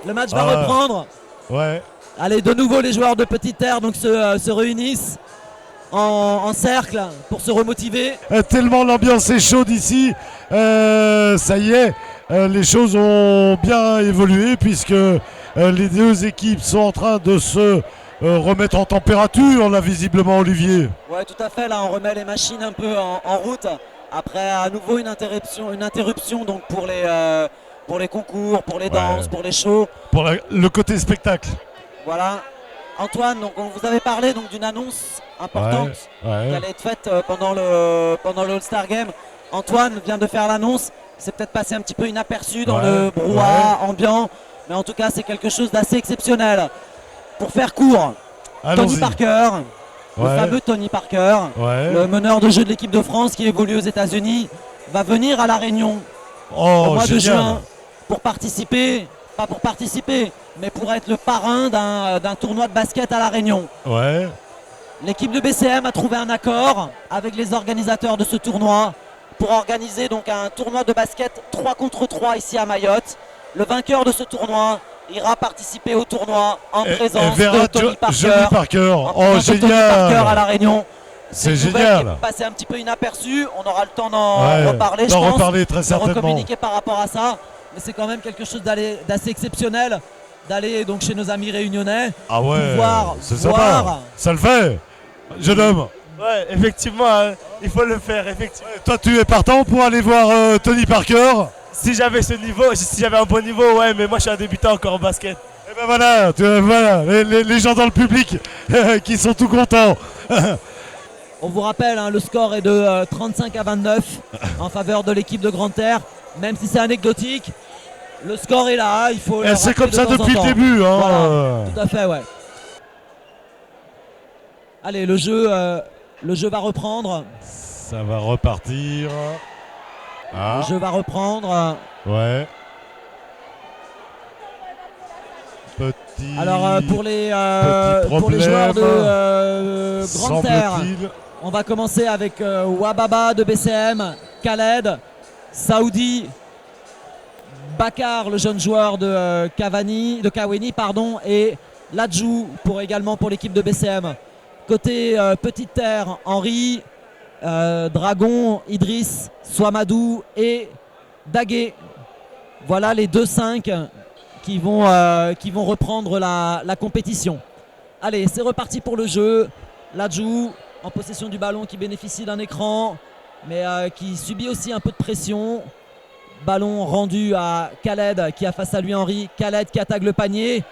Le match va reprendre. Ouais. Allez, de nouveau les joueurs de Petite Terre donc se réunissent en cercle pour se remotiver. Tellement l'ambiance est chaude ici, ça y est, les choses ont bien évolué puisque les deux équipes sont en train de se remettre en température, là visiblement Olivier. Ouais, tout à fait, là on remet les machines un peu en route. Après à nouveau une interruption donc pour les concours, pour les danses, pour les shows. Pour le côté spectacle. Voilà. Antoine, donc on vous avait parlé donc d'une annonce importante qui allait être faite pendant le All-Star Game. Antoine vient de faire l'annonce. C'est peut-être passé un petit peu inaperçu dans le brouhaha ambiant, mais en tout cas c'est quelque chose d'assez exceptionnel. Pour faire court, Tony Parker, le fameux Tony Parker, le meneur de jeu de l'équipe de France qui évolue aux États-Unis, va venir à La Réunion au mois de juin pour participer, pas pour participer, mais pour être le parrain d'un tournoi de basket à La Réunion. Ouais. L'équipe de BCM a trouvé un accord avec les organisateurs de ce tournoi pour organiser donc un tournoi de basket 3 contre 3 ici à Mayotte. Le vainqueur de ce tournoi ira participer au tournoi en présence de Tony Parker. Oh, génial! Tony Parker à La Réunion. C'est génial. Qui est passé un petit peu inaperçu. On aura le temps d'en reparler, je pense. D'en reparler très certainement. De recommuniquer par rapport à ça. Mais c'est quand même quelque chose d'assez exceptionnel d'aller donc chez nos amis réunionnais. Ah ouais, c'est sympa. Ça le fait, jeune homme. Ouais, effectivement, hein, il faut le faire, effectivement. Toi, tu es partant pour aller voir Tony Parker? Si j'avais ce niveau, si j'avais un bon niveau, ouais, mais moi je suis un débutant encore en basket. Et ben voilà, les gens dans le public qui sont tout contents. On vous rappelle, hein, le score est de 35-29 en faveur de l'équipe de Grande-Terre. Même si c'est anecdotique, le score est là, il faut. C'est comme ça depuis le début. Hein. Voilà, tout à fait, ouais. Allez, le jeu va reprendre. Ça va repartir. Le jeu va reprendre. Ouais. Alors pour les joueurs de Grande-Terre, on va commencer avec Wababa de BCM, Khaled, Saoudi, Bakar, le jeune joueur de Kaweni, et Ladjou également pour l'équipe de BCM. Côté Petite Terre, Henri, Dragon, Idriss, Swamadou et Daguet. Voilà les 2-5 qui vont reprendre la compétition. Allez, c'est reparti pour le jeu. Ladjou en possession du ballon qui bénéficie d'un écran, mais qui subit aussi un peu de pression. Ballon rendu à Khaled qui a face à lui Henri. Khaled qui attaque le panier.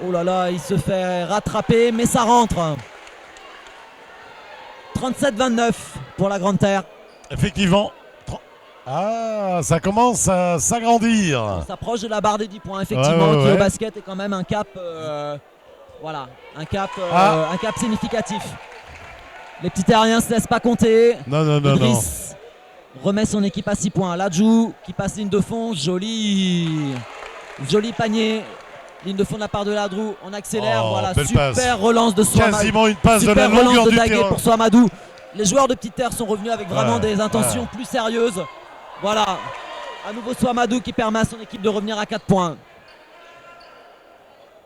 Oh là là, il se fait rattraper, mais ça rentre. 37-29 pour la Grande-Terre. Effectivement. Ça commence à s'agrandir. On s'approche de la barre des 10 points, effectivement, qui au basket est quand même un cap, un cap significatif. Les petits terriens ne se laissent pas compter. Non. Idriss remet son équipe à 6 points. Ladjou qui passe ligne de fond, joli panier. Ligne de fond de la part de Ladjou, on accélère, voilà, super passe. Relance de Swamadou. Quasiment une passe de la longueur du Daguet terrain. pour Swamadou. Les joueurs de Petite Terre sont revenus avec vraiment des intentions plus sérieuses. Voilà, à nouveau Swamadou qui permet à son équipe de revenir à 4 points.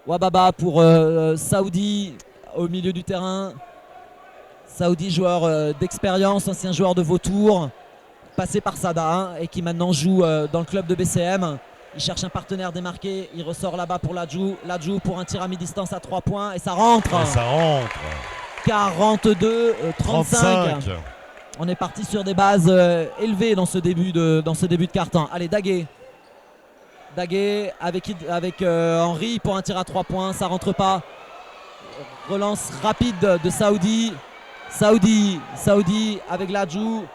Wababa pour Saoudi au milieu du terrain. Saoudi, joueur d'expérience, ancien joueur de Vautour, passé par Sada et qui maintenant joue dans le club de BCM. Il cherche un partenaire démarqué, il ressort là-bas pour Ladjou pour un tir à mi-distance à 3 points et ça rentre. 42-35. On est parti sur des bases élevées dans ce début de quart-temps. Allez, Daguet avec Henri pour un tir à 3 points, ça rentre pas. Relance rapide de Saoudi avec Ladjou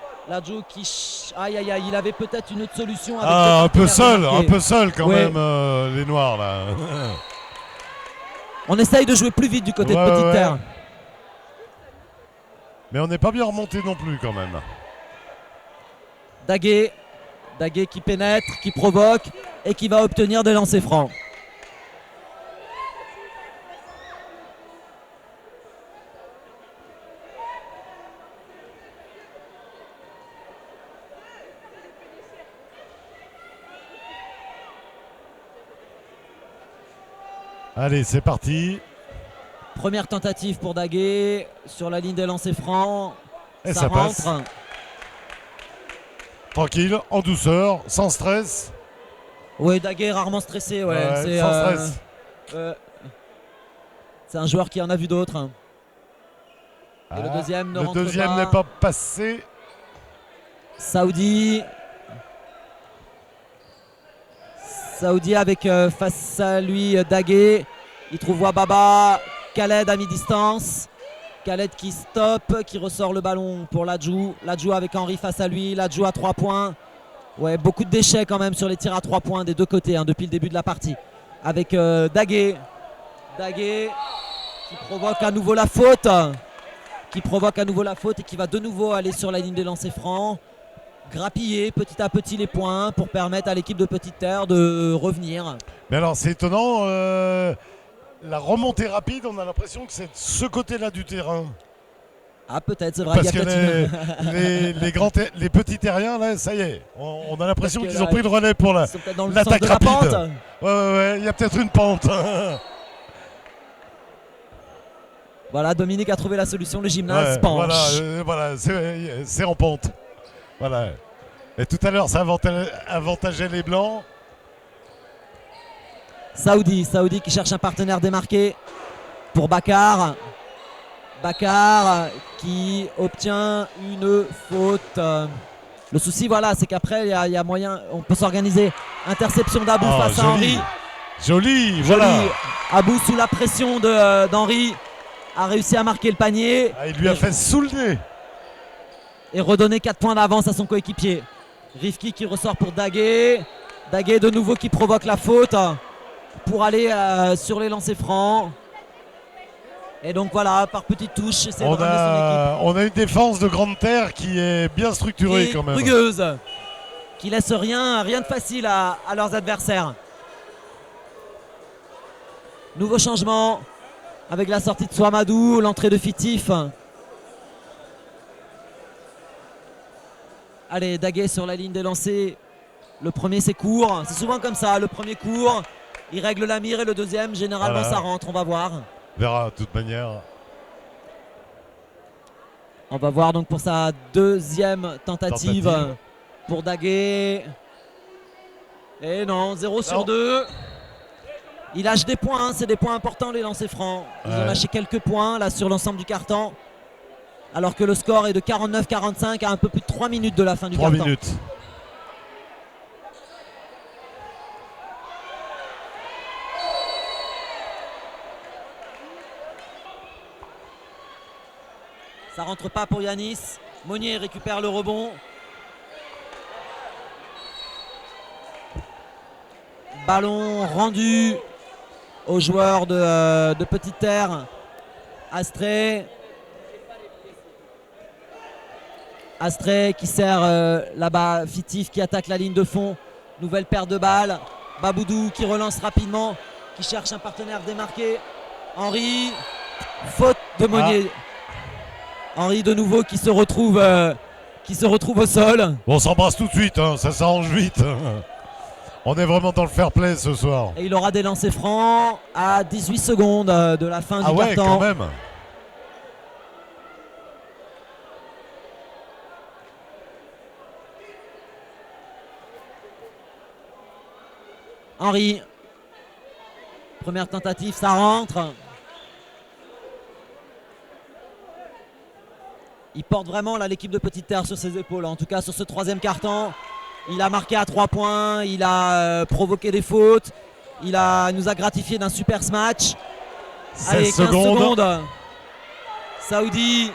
qui il avait peut-être une autre solution avec un peu seul quand même les noirs là. On essaye de jouer plus vite du côté de Petite Terre. Mais on n'est pas bien remonté non plus quand même. Daguet qui pénètre, qui provoque et qui va obtenir des lancers francs. Allez, c'est parti. Première tentative pour Daguet sur la ligne des lancers francs. Et Ça ça rentre. passe. Tranquille, en douceur, sans stress. Oui, Daguet rarement stressé. Ouais. Ouais, C'est sans stress. c'est un joueur qui en a vu d'autres. Et le deuxième ne le rentre deuxième pas. n'est pas passé. Saoudi. Saoudi avec face à lui Daguet. Il trouve Wababa. Khaled à mi-distance. Khaled qui stoppe, qui ressort le ballon pour Ladjou. Ladjou avec Henry face à lui. Ladjou à 3 points. Ouais, beaucoup de déchets quand même sur les tirs à 3 points des deux côtés depuis le début de la partie. Avec Daguet. Daguet qui provoque à nouveau la faute. Et qui va de nouveau aller sur la ligne des lancers francs. Grappiller petit à petit les points pour permettre à l'équipe de Petite Terre de revenir. Mais alors, c'est étonnant. La remontée rapide, on a l'impression que c'est de ce côté-là du terrain. Ah, peut-être, c'est vrai. Parce il y a que peut-être les petits terriens, là, ça y est. On a l'impression Parce que qu'ils ont là, pris le relais pour ils sont peut-être dans le sens l'attaque de la rapide. pente. Ouais, il y a peut-être une pente. Voilà, Dominique a trouvé la solution, le gymnase penche. Voilà, c'est en pente. Voilà. Et tout à l'heure, ça avantageait les Blancs. Saoudi qui cherche un partenaire démarqué pour Bakar. Bakar qui obtient une faute. Le souci, voilà, c'est qu'après, il y a moyen, on peut s'organiser. Interception d'Abou face à Henry. Joli, voilà. Abou sous la pression d'Henry a réussi à marquer le panier. Il lui a fait sous le nez. Et redonner 4 points d'avance à son coéquipier. Rifki qui ressort pour Daguet. Daguet de nouveau qui provoque la faute pour aller sur les lancers francs. Et donc voilà, par petites touches, c'est de ramener son équipe. On a une défense de Grande Terre qui est bien structurée quand même. Rugueuse, qui laisse rien de facile à leurs adversaires. Nouveau changement avec la sortie de Souamadou, l'entrée de Fitif. Allez, Daguet sur la ligne des lancers. Le premier c'est court, c'est souvent comme ça, le premier court, il règle la mire et le deuxième généralement ça rentre, on va voir. On verra de toute manière. On va voir donc pour sa deuxième tentative. Pour Daguet. Et non, 0 sur 2. Il lâche des points, c'est des points importants les lancers francs. Ils ont lâché quelques points là sur l'ensemble du carton. Alors que le score est de 49-45 à un peu plus de 3 minutes de la fin du carton. 3 minutes. Ça rentre pas pour Yanis. Monnier récupère le rebond. Ballon rendu aux joueurs de Petite Terre. Astré qui sert là-bas. Fitif qui attaque la ligne de fond. Nouvelle paire de balles. Baboudou qui relance rapidement. Qui cherche un partenaire démarqué. Henry. Faute de Monnier. Henry de nouveau qui se retrouve au sol. Bon, on s'embrasse tout de suite, ça s'arrange vite. On est vraiment dans le fair play ce soir. Et il aura des lancers francs à 18 secondes de la fin du carton. Quand même. Henry. Première tentative, ça rentre. Il porte vraiment l'équipe de Petite Terre sur ses épaules. En tout cas sur ce troisième carton. Il a marqué à 3 points. Il a provoqué des fautes. Il nous a gratifié d'un super match. 16 Allez, 15 secondes. secondes. Saoudi.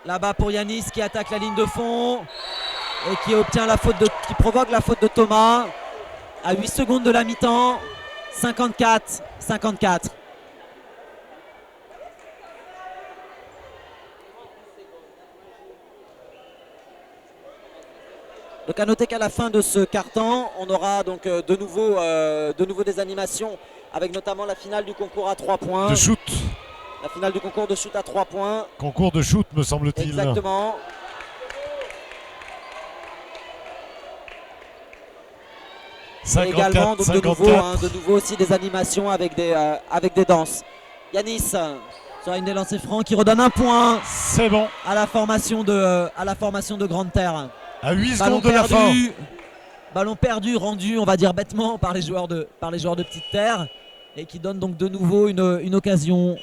Là-bas pour Yanis qui attaque la ligne de fond. Et qui obtient qui provoque la faute de Thomas. À 8 secondes de la mi-temps. 54-54. Donc à noter qu'à la fin de ce carton, on aura donc de nouveau des animations avec notamment la finale du concours à 3 points. De shoot. La finale du concours de shoot à 3 points. Concours de shoot me semble-t-il. Exactement. Et également donc, 54. de nouveau aussi des animations avec des danses. Yanis sur une des lancers francs qui redonne un point C'est bon. à la formation de Grande Terre. À 8 Ballon secondes de la fin. perdu, ballon perdu, rendu on va dire bêtement par les joueurs de Petite Terre et qui donne donc de nouveau une occasion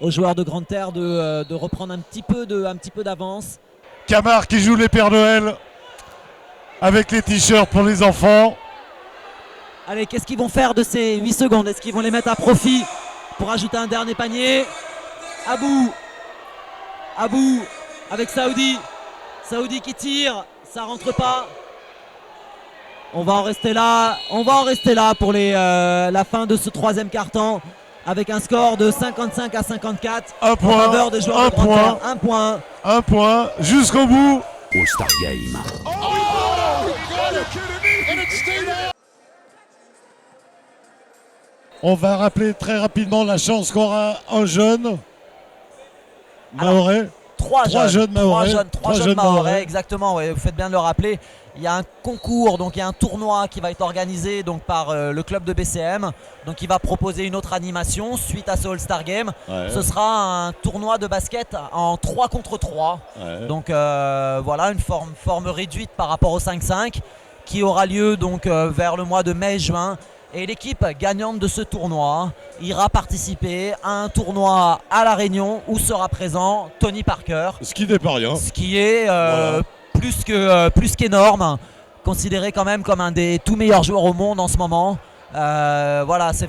aux joueurs de Grande Terre de reprendre un petit peu d'avance. Camar qui joue les Pères Noël avec les t-shirts pour les enfants. Allez, qu'est-ce qu'ils vont faire de ces 8 secondes? Est-ce qu'ils vont les mettre à profit pour ajouter un dernier panier? Abou avec Saoudi qui tire, ça rentre pas. On va en rester là pour la fin de ce troisième quart-temps avec un score de 55 à 54 Un en point, faveur des joueurs un de Grande point. Terre. Un point. Un point jusqu'au bout. All Star Game. On va rappeler très rapidement la chance qu'aura un jeune Mahorais. Trois jeunes Mahorais. Mahorais, exactement, ouais, vous faites bien de le rappeler. Il y a un concours, donc il y a un tournoi qui va être organisé donc, par le club de BCM. Donc il va proposer une autre animation suite à ce All-Star Game. Ouais. Ce sera un tournoi de basket en 3 contre 3. Ouais. Donc voilà, une forme réduite par rapport au 5-5 qui aura lieu donc vers le mois de mai-juin. Et l'équipe gagnante de ce tournoi ira participer à un tournoi à La Réunion où sera présent Tony Parker. Ce qui n'est pas rien. Ce qui est Voilà. plus qu'énorme, considéré quand même comme un des tout meilleurs joueurs au monde en ce moment. Voilà, ce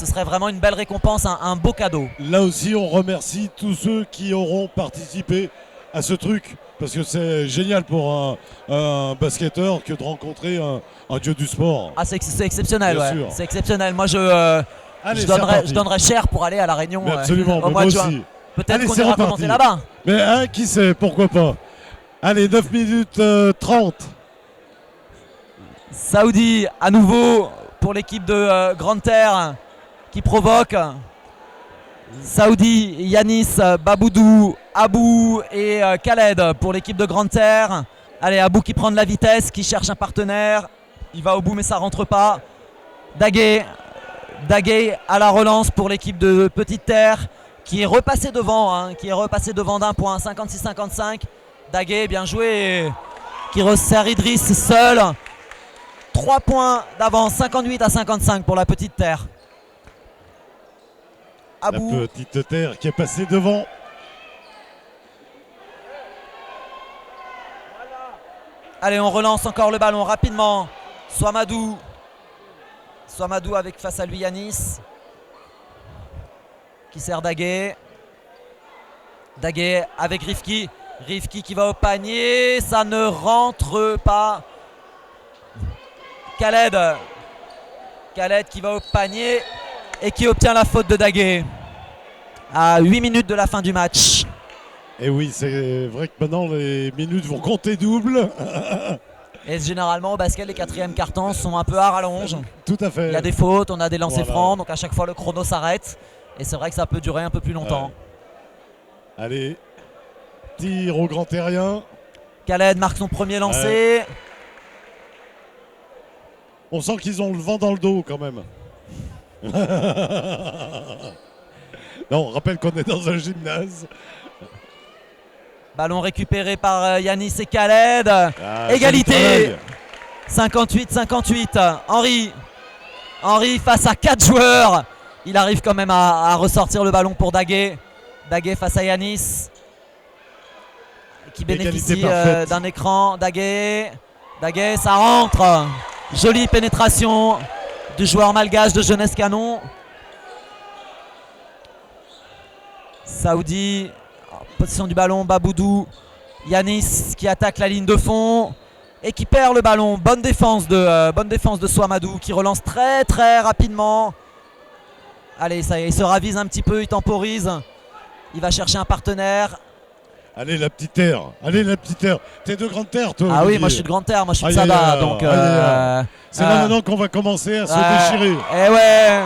serait vraiment une belle récompense, un beau cadeau. Là aussi, on remercie tous ceux qui auront participé à ce truc. Parce que c'est génial pour un basketteur que de rencontrer un dieu du sport. Ah, c'est exceptionnel, Bien ouais. sûr. C'est exceptionnel. Moi, je Allez, c'est reparti. donnerais cher pour aller à La Réunion Mais absolument, au mais mois moi de juin. aussi. Peut-être Allez, qu'on c'est ira reparti. commencer là-bas. Mais qui sait, pourquoi pas. Allez, 9 minutes 30. Saoudi à nouveau pour l'équipe de Grande Terre qui provoque. Saoudi, Yanis, Baboudou, Abou et Khaled pour l'équipe de Grande Terre. Allez, Abou qui prend de la vitesse, qui cherche un partenaire. Il va au bout mais ça rentre pas. Daguet à la relance pour l'équipe de Petite Terre qui est repassé devant d'un point, 56-55. Daguet, bien joué, qui resserre Idriss seul. 3 points d'avance, 58 à 55 pour la Petite Terre. Abou. La Petite Terre qui est passée devant. Allez, on relance encore le ballon rapidement. Swamadou avec face à lui Yanis. Qui sert Daguet. Daguet avec Rifki. Rifki qui va au panier. Ça ne rentre pas. Khaled qui va au panier et qui obtient la faute de Daguet. À 8 minutes de la fin du match. Et oui, c'est vrai que maintenant les minutes vont compter double. Et généralement au basket, les quatrièmes cartons sont un peu à rallonge. Tout à fait. Il y a des fautes, on a des lancers Voilà. francs, donc à chaque fois le chrono s'arrête. Et c'est vrai que ça peut durer un peu plus longtemps. Ouais. Allez, tir au grand terrien. Khaled marque son premier lancer. On sent qu'ils ont le vent dans le dos quand même. Non, on rappelle qu'on est dans un gymnase. Ballon récupéré par Yanis et Khaled. Ah, Égalité. 58-58. Henry face à 4 joueurs. Il arrive quand même à ressortir le ballon pour Daguet. Daguet face à Yanis. Qui bénéficie Égalité parfaite. d'un écran. Daguet, ça rentre. Jolie pénétration du joueur malgache de Jeunesse Canon. Saoudi, position du ballon, Baboudou. Yanis qui attaque la ligne de fond et qui perd le ballon. Bonne défense de Swamadou qui relance très très rapidement. Allez, ça y est, il se ravise un petit peu, il temporise. Il va chercher un partenaire. Allez la petite terre. T'es de grande terre toi. Ah oui, Olivier. moi je suis de Grande Terre, moi je suis de Aïe, aïe, Sada. aïe, Donc, aïe, aïe. C'est là maintenant qu'on va commencer à se déchirer. Et ouais,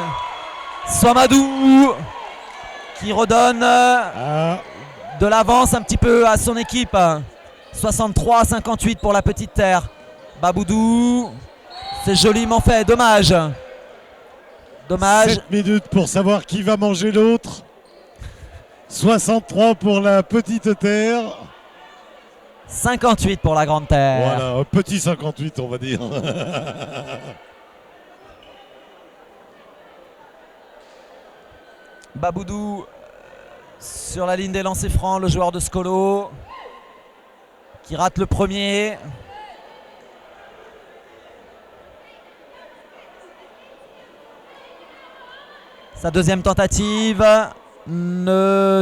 Swamadou qui redonne de l'avance un petit peu à son équipe. 63-58 pour la Petite Terre. Baboudou C'est joliment fait, dommage. Dommage. 7 minutes pour savoir qui va manger l'autre. 63 pour la petite terre. 58 pour la grande terre. Voilà, un petit 58 on va dire. Baboudou sur la ligne des lancers francs, le joueur de Scolo qui rate le premier. Sa deuxième tentative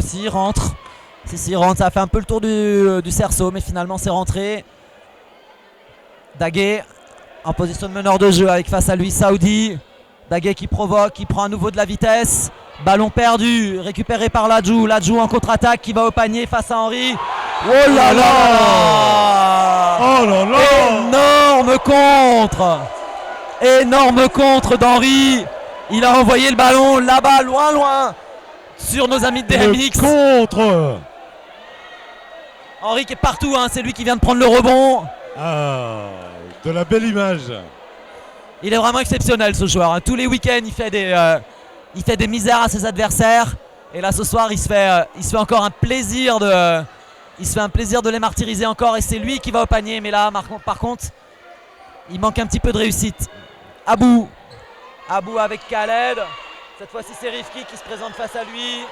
s'y rentre. Si rentre, ça a fait un peu le tour du cerceau, mais finalement c'est rentré. Daguet en position de meneur de jeu avec face à lui Saoudi. Daguet qui provoque, qui prend à nouveau de la vitesse. Ballon perdu, récupéré par Ladjou. Ladjou en contre-attaque qui va au panier face à Henry. Oh là là, oh là là, énorme contre. Énorme contre d'Henry. Il a envoyé le ballon là-bas, loin, sur nos amis de DMX. Le contre. Henry qui est partout, hein, c'est lui qui vient de prendre le rebond. Ah, de la belle image. Il est vraiment exceptionnel ce joueur, hein. Tous les week-ends il fait des misères à ses adversaires. Et là ce soir il se fait encore un plaisir de les martyriser encore. Et c'est lui qui va au panier. Mais là par contre il manque un petit peu de réussite. Abou avec Khaled. Cette fois-ci c'est Rifki qui se présente face à lui.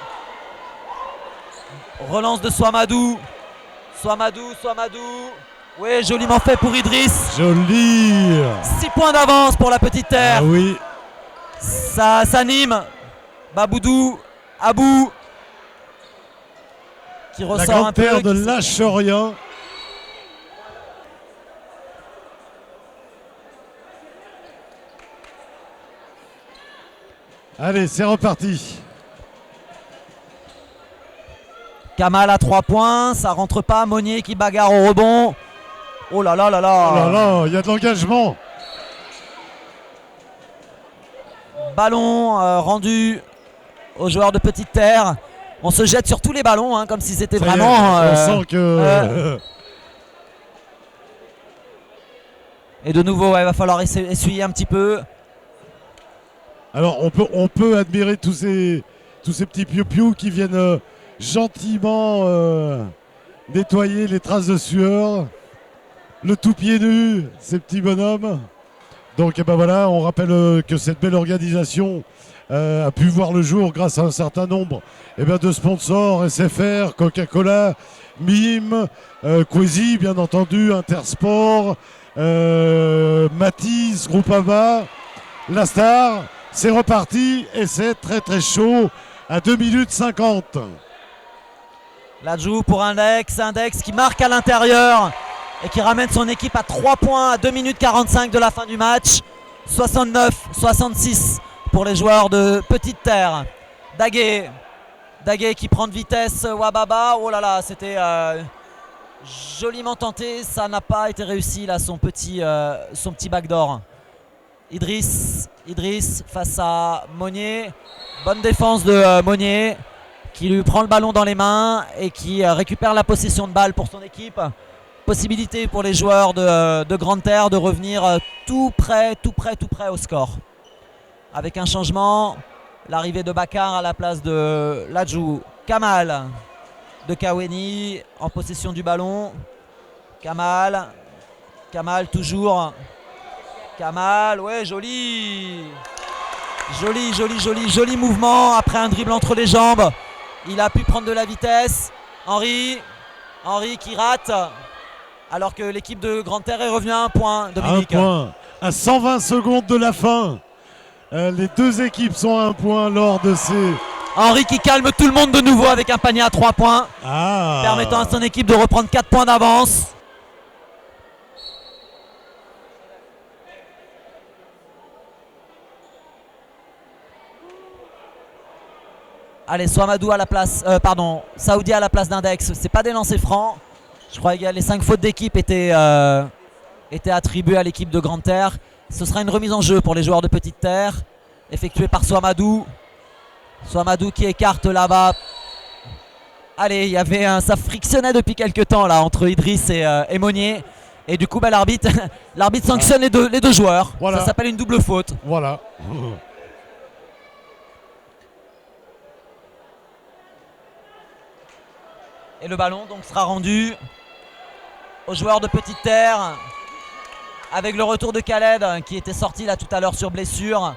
Relance de Swamadou. Oui, joliment fait pour Idriss. Joli. 6 points d'avance pour la petite terre. Ah oui. Ça s'anime. Baboudou, Abou qui La ressort grande un peu. terre de Lâche-Rien. Allez, c'est reparti. Kamal à 3 points, ça rentre pas. Monnier qui bagarre au rebond. Oh là là là là. Oh là là, il y a de l'engagement. Ballon rendu aux joueurs de petite terre. On se jette sur tous les ballons, hein, comme si c'était Ça y est, vraiment. on sent que. Et de nouveau, il va falloir essuyer un petit peu. Alors on peut admirer tous ces petits piou-piou qui viennent gentiment nettoyer les traces de sueur. Le tout pied nu, ces petits bonhommes. Donc ben voilà, on rappelle que cette belle organisation a pu voir le jour grâce à un certain nombre de sponsors, SFR, Coca-Cola, Mime, Quasi bien entendu, Intersport, Matisse, Groupama, La Star. C'est reparti et c'est très très chaud à 2 minutes 50. Ladjou pour Index qui marque à l'intérieur et qui ramène son équipe à 3 points à 2 minutes 45 de la fin du match. 69-66 pour les joueurs de Petite Terre. Daguet qui prend de vitesse, Wababa. Oh là là, c'était joliment tenté, ça n'a pas été réussi là, son petit backdoor. Idriss face à Monnier. Bonne défense de Monnier qui lui prend le ballon dans les mains et qui récupère la possession de balle pour son équipe. Possibilité pour les joueurs de Grande Terre de revenir tout près au score. Avec un changement, l'arrivée de Bakar à la place de Ladjou. Kamal de Kaweni en possession du ballon. Kamal toujours. Kamal, ouais, joli mouvement après un dribble entre les jambes. Il a pu prendre de la vitesse. Henry qui rate. Alors que l'équipe de Grande Terre est revenue à 1 point, Dominique. 1 point. À 120 secondes de la fin. Les deux équipes sont à 1 point lors de ces... Henry qui calme tout le monde de nouveau avec un panier à 3 points. Permettant à son équipe de reprendre 4 points d'avance. Allez, Swamadou à la place, Saoudi à la place d'Index. C'est pas des lancers francs. Je crois que les 5 fautes d'équipe étaient attribuées à l'équipe de Grande Terre. Ce sera une remise en jeu pour les joueurs de Petite Terre, effectuée par Swamadou. Swamadou qui écarte là-bas. Allez, ça frictionnait depuis quelques temps là entre Idriss et Monnier. Et du coup, bah, l'arbitre sanctionne les deux joueurs. Voilà. Ça s'appelle une double faute. Voilà. Et le ballon donc sera rendu aux joueurs de Petite Terre avec le retour de Khaled qui était sorti là tout à l'heure sur blessure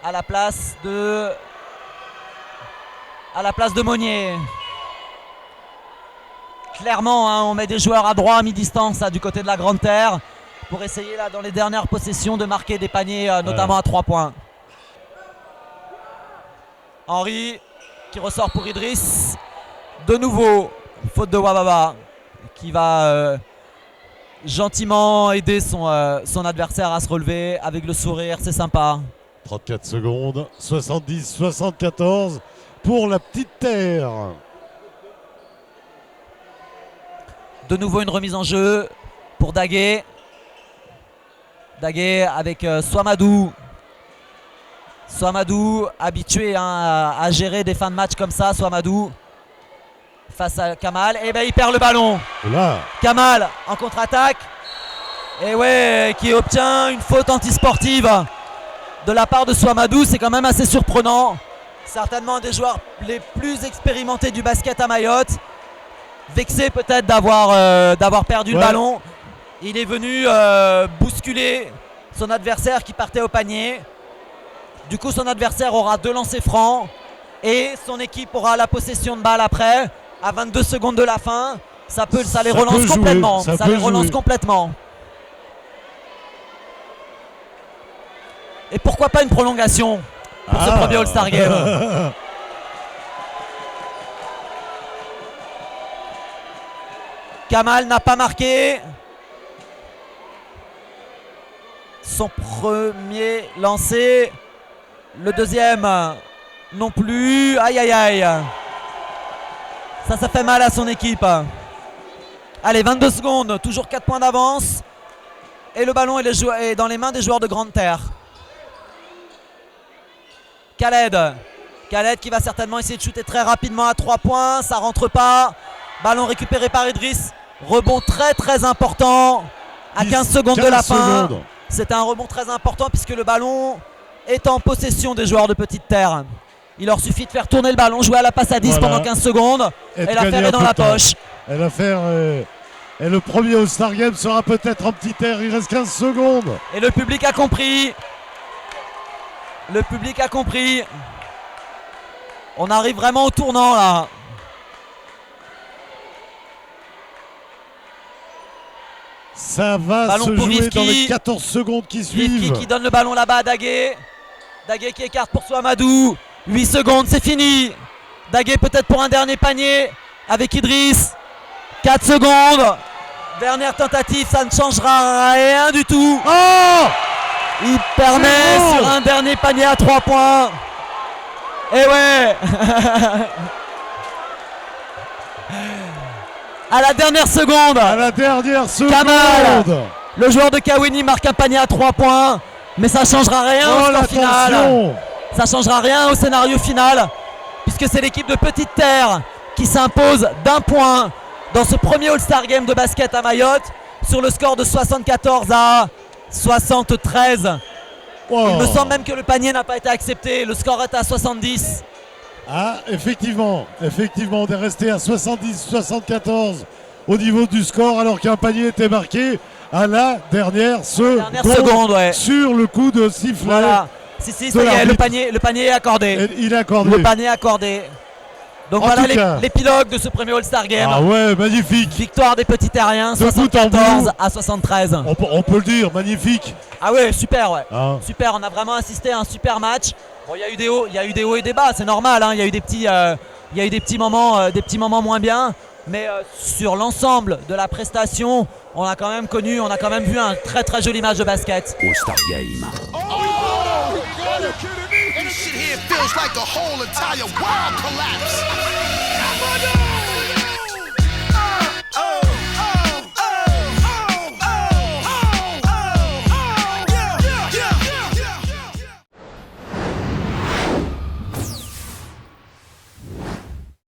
à la place de Monnier. Clairement, hein, on met des joueurs à droit à mi-distance du côté de la Grande Terre pour essayer là dans les dernières possessions de marquer des paniers notamment à 3 points. Henry qui ressort pour Idriss. De nouveau, faute de Wababa qui va gentiment aider son adversaire à se relever avec le sourire, c'est sympa. 34 secondes, 70-74 pour la Petite Terre. De nouveau une remise en jeu pour Daguet. Daguet avec Swamadou. Swamadou habitué à gérer des fins de match comme ça, Swamadou. Face à Kamal, et ben il perd le ballon. Là. Kamal en contre-attaque. Et ouais, qui obtient une faute antisportive de la part de Swamadou, c'est quand même assez surprenant. Certainement un des joueurs les plus expérimentés du basket à Mayotte. Vexé peut-être d'avoir perdu le ballon. Il est venu bousculer son adversaire qui partait au panier. Du coup, son adversaire aura 2 lancers francs et son équipe aura la possession de balle après. À 22 secondes de la fin, ça les relance complètement. Ça les relance complètement. Et pourquoi pas une prolongation pour ce premier All-Star Game. Kamal n'a pas marqué son premier lancé. Le deuxième non plus. Aïe aïe aïe. Ça fait mal à son équipe. Allez, 22 secondes, toujours 4 points d'avance. Et le ballon est dans les mains des joueurs de Grande Terre. Khaled qui va certainement essayer de shooter très rapidement à 3 points. Ça rentre pas. Ballon récupéré par Idriss. Rebond très très important à 15 secondes de la fin. C'est un rebond très important puisque le ballon est en possession des joueurs de Petite Terre. Il leur suffit de faire tourner le ballon, jouer à la passe à 10 pendant 15 secondes et l'affaire est dans la poche. Et l'affaire et le premier All-Star Game sera peut-être en Petite Terre. Il reste 15 secondes. Et le public a compris. Le public a compris. On arrive vraiment au tournant là. Ça va ballon se jouer Rifki. dans les 14 secondes qui suivent. Rifki qui donne le ballon là-bas à Daguet. Daguet qui écarte pour Swamadou. 8 secondes, c'est fini. Daguet peut-être pour un dernier panier avec Idriss. 4 secondes. Dernière tentative, ça ne changera rien du tout. Oh, il permet sur un dernier panier à 3 points. Et ouais. À la dernière seconde. Kamal, le joueur de Kawini, marque un panier à 3 points. Mais ça ne changera rien au score final. Ça ne changera rien au scénario final. Puisque c'est l'équipe de Petite Terre qui s'impose d'1 point dans ce premier All-Star Game de basket à Mayotte. Sur le score de 74 à 73. Wow. Il me semble même que le panier n'a pas été accepté. Le score est à 70. Ah, effectivement, on est resté à 70-74 au niveau du score alors qu'un panier était marqué à la dernière seconde ouais. Sur le coup de sifflet. Voilà. Si, ça y est, le panier est accordé. Il est accordé. Le panier est accordé. Donc voilà l'épilogue de ce premier All-Star Game. Ah ouais, magnifique. Victoire des Petits Terriens, 74 à 73. On peut le dire, magnifique. Ah ouais, super, ouais. Ah. Super, on a vraiment assisté à un super match. Bon, il y a eu des hauts et des bas, c'est normal. Hein. Il y a eu des petits moments moins bien. Mais sur l'ensemble de la prestation, on a quand même vu un très très joli match de basket. All-Star Game. This shit here feels like a whole entire world collapse.